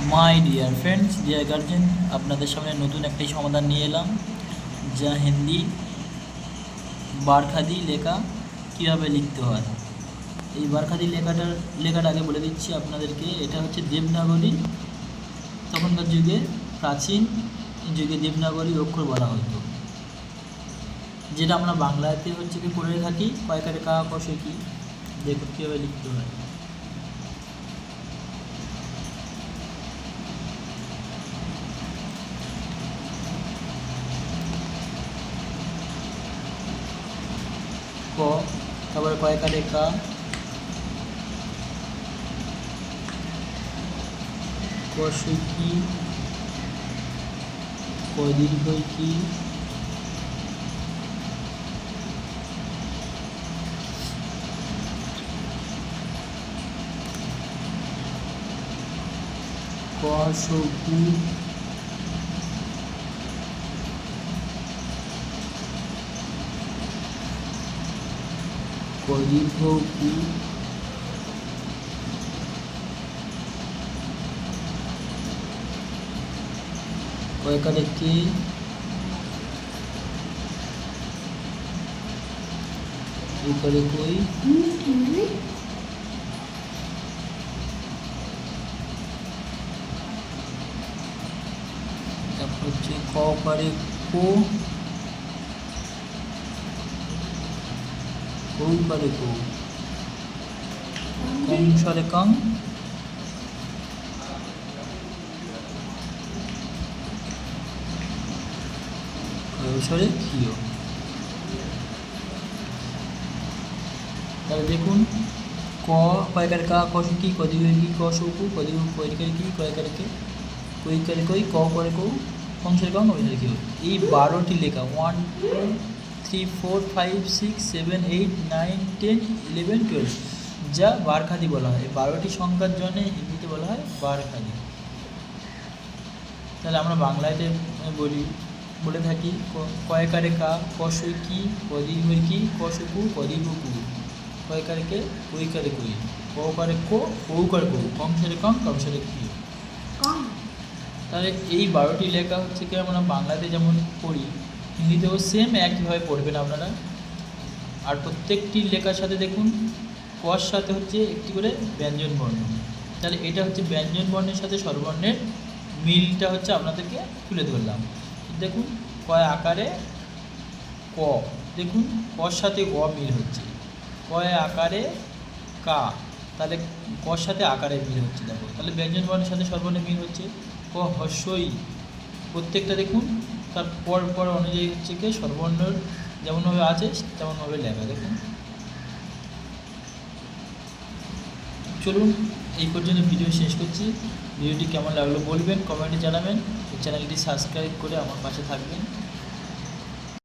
মাই dear friends, dear guardian, আপনাদের সামনে নতুন একটি সমাধান নিয়ে এলাম, যা হিন্দি বারখাদি লেখা কীভাবে লিখতে হয়। এই বারখাদি লেখাটা আগে বলে দিচ্ছি আপনাদেরকে। এটা হচ্ছে দেবনাগরী। তখনকার যুগে, প্রাচীন যুগে দেবনাগরী অক্ষর বলা হতো, যেটা আমরা বাংলাতে হচ্ছে কি পড়ে থাকি কয়কারে কা কষে কি। দেখুন কীভাবে লিখতে হয়। ক, তারপরে কয়কারে কা, কষে কি, কদীর্ঘ কি, কষকু, কদীর্ঘ কি, কয়কারে কে, করে কই, তারপর হচ্ছে ক করে কো, কৌ করে কো, কং সরে কং, সরে কিও। তাহলে দেখুন, ক কয়কার কা, কষু কি, কদিকে কি, কষকু, কদিকে কয়কারে কি, কয়কারে কে, কইকারে কই, ক করে কৌ, কংসের কং, অভিধারে কি। এই 12টি লেখা 1 2 3 4 5 6 7 8 9 10 11 12, যা বারখাদি বলা হয়। 12টি সংখ্যার জন্য হিন্দিতে বলা হয় বারখাদি। তাহলে আমরা বাংলাতে বলে থাকি কয়কারে কা, কষই কি, কদীর্ঘ কি, কষকু, কদীর্ঘ কু, কয়কারে কে, কইকারে কই, কৌকারে কো, কৌকারে কৌ, কংসরে কং, কংসরে কি। তাহলে এই 12টি লেখা হচ্ছে কি আমরা বাংলাতে যেমন পড়ি, হিন্দিতেও সেম একইভাবে পড়বেন আপনারা। আর প্রত্যেকটি লেখার সাথে দেখুন কর সাথে হচ্ছে একটি করে ব্যঞ্জন বর্ণ। তাহলে এটা হচ্ছে ব্যঞ্জন বর্ণের সাথে স্বরবর্ণের মিলটা হচ্ছে আপনাদেরকে তুলে ধরলাম। দেখুন কয় আকারে ক, দেখুন কর সাথে ক মিল হচ্ছে, কয় আকারে কা, তাহলে কর সাথে আকারে মিল হচ্ছে। দেখো তাহলে ব্যঞ্জন বর্ণের সাথে স্বরবর্ণের মিল হচ্ছে। ক হস্যই, প্রত্যেকটা দেখুন তার পর অনুযায়ী হচ্ছে কি স্বরবর্ণের যেমনভাবে আছে তেমনভাবে লেখা। দেখুন, চলুন এই পর্যন্ত ভিডিও শেষ করছি। ভিডিওটি কেমন লাগলো বলবেন, কমেন্টে জানাবেন। চ্যানেলটি সাবস্ক্রাইব করে আমার পাশে থাকবেন।